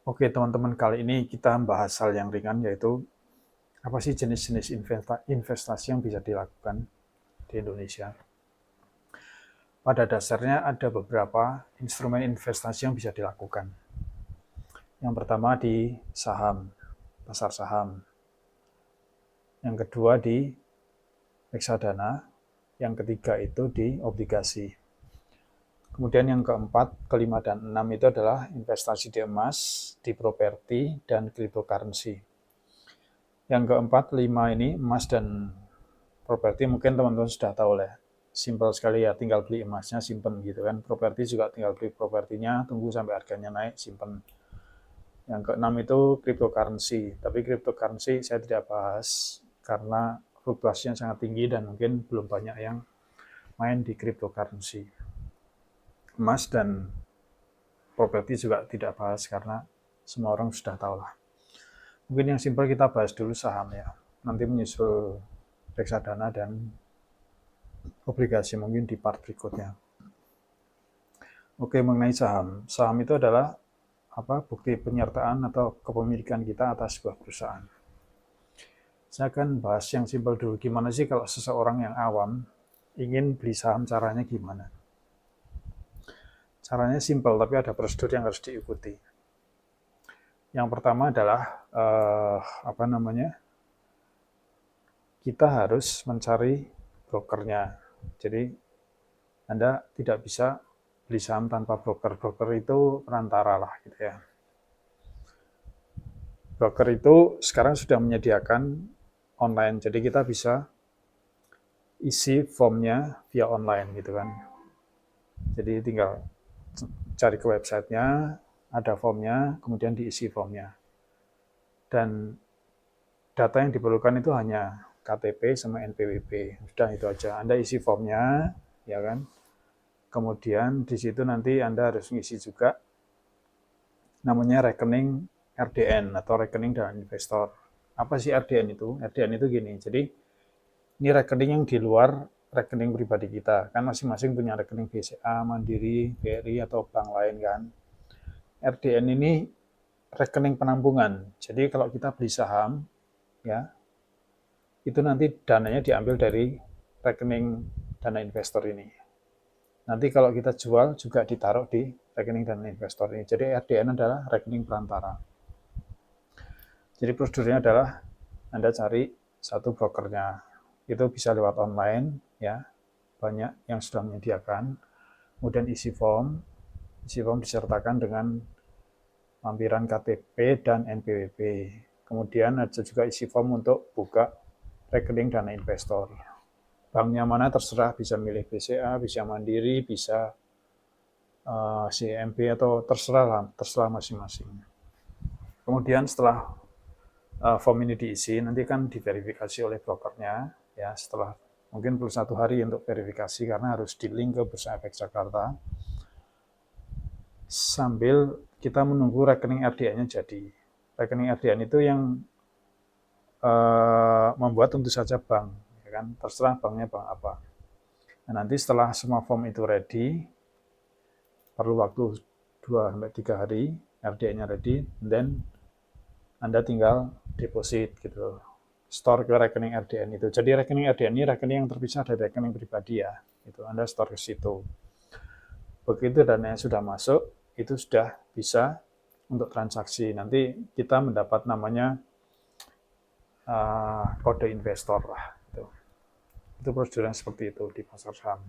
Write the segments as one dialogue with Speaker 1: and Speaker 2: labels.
Speaker 1: Oke teman-teman, kali ini kita bahas hal yang ringan, yaitu apa sih jenis-jenis investasi yang bisa dilakukan di Indonesia. Pada dasarnya ada beberapa instrumen investasi yang bisa dilakukan. Yang pertama di saham, pasar saham. Yang kedua di reksadana. Yang ketiga itu di obligasi. Kemudian yang keempat, kelima, dan enam itu adalah investasi di emas, di properti, dan cryptocurrency. Yang keempat, lima ini emas dan properti mungkin teman-teman sudah tahu lah. Simpel sekali ya, tinggal beli emasnya, simpen gitu kan. Properti juga tinggal beli propertinya, tunggu sampai harganya naik, simpen. Yang keenam itu cryptocurrency. Tapi cryptocurrency saya tidak bahas karena fluktuasinya sangat tinggi dan mungkin belum banyak yang main di cryptocurrency. Emas dan properti juga tidak bahas karena semua orang sudah tahu lah. Mungkin yang simpel kita bahas dulu saham ya. Nanti menyusul reksadana dan obligasi mungkin di part berikutnya. Oke, mengenai saham. Saham itu adalah bukti penyertaan atau kepemilikan kita atas sebuah perusahaan. Saya akan bahas yang simpel dulu. Gimana sih kalau seseorang yang awam ingin beli saham, caranya gimana? Caranya simpel, tapi ada prosedur yang harus diikuti. Yang pertama adalah kita harus mencari brokernya. Jadi Anda tidak bisa beli saham tanpa broker. Broker itu perantara lah gitu ya. Broker itu sekarang sudah menyediakan online, jadi kita bisa isi formnya via online gitu kan. Jadi tinggal cari ke websitenya, ada formnya, kemudian diisi formnya. Dan data yang diperlukan itu hanya KTP sama NPWP. Sudah itu aja. Anda isi formnya, ya kan. Kemudian di situ nanti Anda harus ngisi juga namanya rekening RDN atau rekening dana investor. Apa sih RDN itu? RDN itu gini. Jadi ini rekening yang di luar rekening pribadi kita. Kan masing-masing punya rekening BCA, Mandiri, BRI atau bank lain kan. RDN ini rekening penampungan. Jadi kalau kita beli saham ya, itu nanti dananya diambil dari rekening dana investor ini. Nanti kalau kita jual juga ditaruh di rekening dana investor ini. Jadi RDN adalah rekening perantara. Jadi prosedurnya adalah Anda cari satu brokernya. Itu bisa lewat online ya. Banyak yang sudah menyediakan. Kemudian isi form disertakan dengan lampiran KTP dan NPWP. Kemudian ada juga isi form untuk buka rekening dana investor. Banknya mana terserah, bisa milih BCA, bisa Mandiri, bisa CIMB atau terserah masing-masing. Kemudian setelah form ini diisi, nanti kan diverifikasi oleh brokernya ya, setelah mungkin perlu 1 hari untuk verifikasi karena harus di-link ke Bursa Efek Jakarta. Sambil kita menunggu rekening RDN-nya jadi. Rekening RDN itu yang membuat tentu saja bank, ya kan? Terserah banknya bank apa. Nah, nanti setelah semua form itu ready, perlu waktu 2-3 hari, RDN-nya ready, then Anda tinggal deposit gitu, store ke rekening RDN itu. Jadi rekening RDN ini rekening yang terpisah dari rekening pribadi ya, itu Anda store ke situ. Begitu dananya sudah masuk, itu sudah bisa untuk transaksi. Nanti kita mendapat namanya kode investor lah. Itu prosedurnya seperti itu di pasar saham.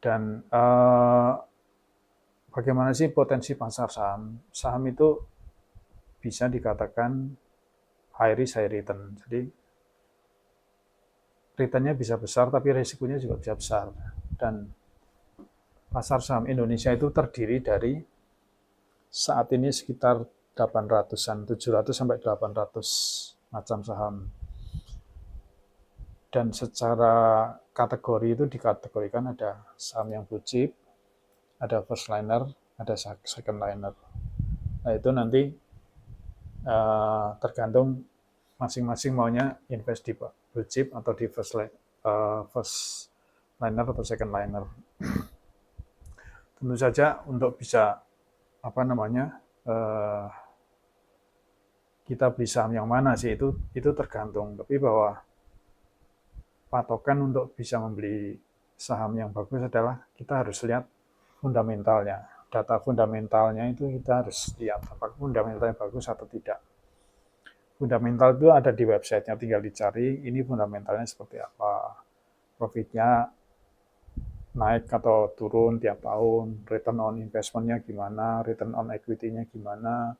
Speaker 1: Dan bagaimana sih potensi pasar saham? Saham itu bisa dikatakan high risk, high return. Jadi returnnya bisa besar, tapi risikonya juga bisa besar. Dan pasar saham Indonesia itu terdiri dari saat ini sekitar 800-an, 700 sampai 800 macam saham. Dan secara kategori itu dikategorikan ada saham yang blue chip, ada first liner, ada second liner. Nah itu nanti tergantung masing-masing maunya invest di blue chip atau di first liner atau second liner. Tentu saja untuk bisa apa namanya, kita beli saham yang mana sih, itu tergantung. Tapi bahwa patokan untuk bisa membeli saham yang bagus adalah kita harus lihat fundamentalnya. Data fundamentalnya itu kita harus lihat apakah fundamentalnya bagus atau tidak. Fundamental itu ada di websitenya, tinggal dicari ini fundamentalnya seperti apa. Profitnya naik atau turun tiap tahun, return on investment-nya gimana, return on equity-nya gimana,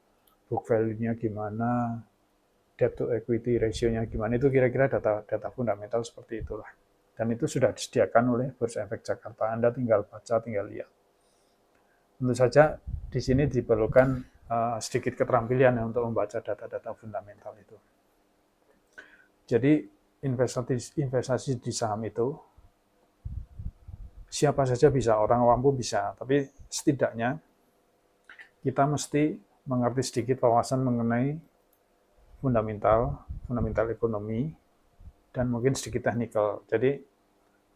Speaker 1: book value-nya gimana, debt to equity ratio-nya gimana, itu kira-kira data fundamental seperti itulah. Dan itu sudah disediakan oleh Bursa Efek Jakarta. Anda tinggal baca, tinggal lihat. Tentu saja di sini diperlukan sedikit keterampilan untuk membaca data-data fundamental itu. Jadi investasi di saham itu siapa saja bisa, orang awam pun bisa, tapi setidaknya kita mesti mengerti sedikit wawasan mengenai fundamental ekonomi, dan mungkin sedikit teknikal. Jadi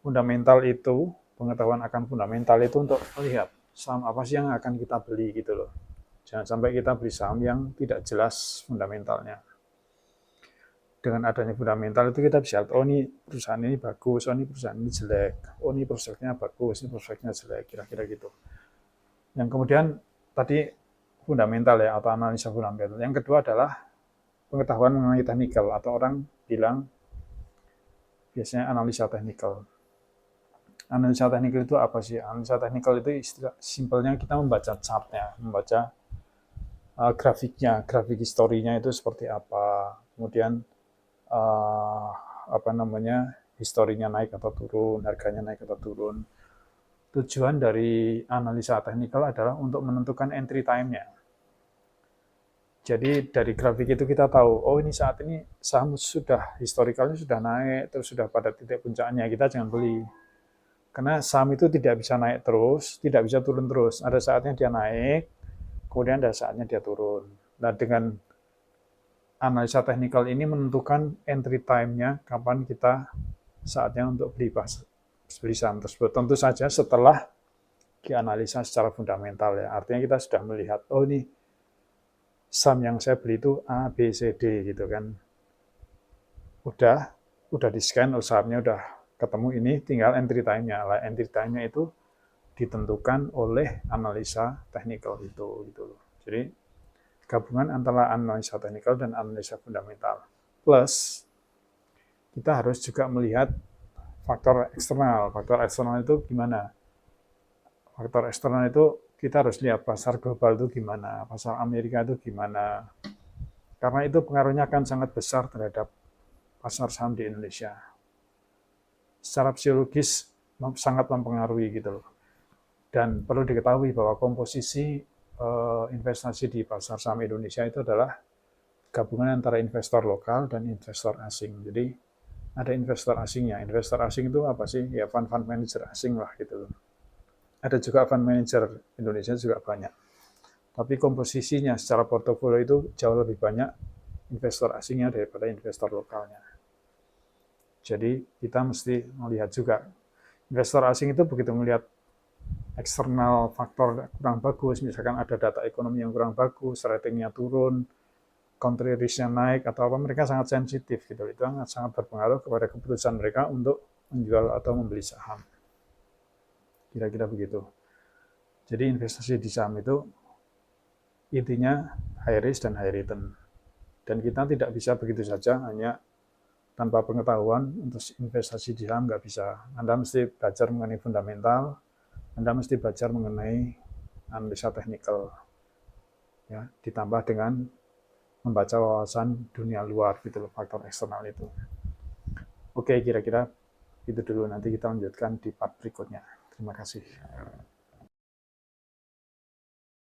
Speaker 1: fundamental itu, pengetahuan akan fundamental itu untuk melihat saham apa sih yang akan kita beli gitu loh. Jangan sampai kita beli saham yang tidak jelas fundamentalnya. Dengan adanya fundamental itu kita bisa lihat, oh ini perusahaan ini bagus, oh ini perusahaan ini jelek, oh ini prospeknya bagus, ini prospeknya jelek, kira-kira gitu. Yang kemudian tadi fundamental ya, atau analisa fundamental. Yang kedua adalah pengetahuan mengenai teknikal, atau orang bilang biasanya analisa teknikal. Analisa teknikal itu apa sih? Analisa teknikal itu istilah simpelnya kita membaca chartnya, membaca grafiknya, grafik historinya itu seperti apa, kemudian apa namanya, historinya naik atau turun, harganya naik atau turun. Tujuan dari analisa teknikal adalah untuk menentukan entry time-nya. Jadi dari grafik itu kita tahu, oh ini saat ini saham sudah historikalnya sudah naik, terus sudah pada titik puncaknya, kita jangan beli. Karena saham itu tidak bisa naik terus, tidak bisa turun terus. Ada saatnya dia naik, kemudian ada saatnya dia turun. Nah, dengan analisa teknikal ini menentukan entry time-nya, kapan kita saatnya untuk beli saham tersebut. Tentu saja setelah dianalisa secara fundamental ya. Artinya kita sudah melihat, oh ini saham yang saya beli itu A, B, C, D gitu kan. Udah di-scan, sahamnya udah ketemu, ini tinggal entry time-nya. Lah, entry time-nya itu ditentukan oleh analisa teknikal itu gitu loh. Jadi gabungan antara analisa teknikal dan analisa fundamental. Plus kita harus juga melihat faktor eksternal. Faktor eksternal itu gimana? Faktor eksternal itu kita harus lihat pasar global itu gimana, pasar Amerika itu gimana. Karena itu pengaruhnya akan sangat besar terhadap pasar saham di Indonesia. Secara psikologis sangat mempengaruhi gitu loh. Dan perlu diketahui bahwa komposisi investasi di pasar saham Indonesia itu adalah gabungan antara investor lokal dan investor asing. Jadi ada investor asingnya. Investor asing itu apa sih? Ya fund manager asing lah gitu. Ada juga fund manager Indonesia juga banyak. Tapi komposisinya secara portofolio itu jauh lebih banyak investor asingnya daripada investor lokalnya. Jadi kita mesti melihat juga. Investor asing itu begitu melihat eksternal faktor kurang bagus, misalkan ada data ekonomi yang kurang bagus, ratingnya turun, country risk-nya naik atau apa, mereka sangat sensitif gitu. Itu sangat berpengaruh kepada keputusan mereka untuk menjual atau membeli saham. Kira-kira begitu. Jadi investasi di saham itu intinya high risk dan high return. Dan kita tidak bisa begitu saja hanya tanpa pengetahuan untuk investasi di saham, nggak bisa. Anda mesti belajar mengenai fundamental, Anda mesti belajar mengenai analisa teknikal, ya, ditambah dengan membaca wawasan dunia luar gitu loh, faktor eksternal itu. Oke, kira-kira itu dulu. Nanti kita lanjutkan di part berikutnya. Terima kasih.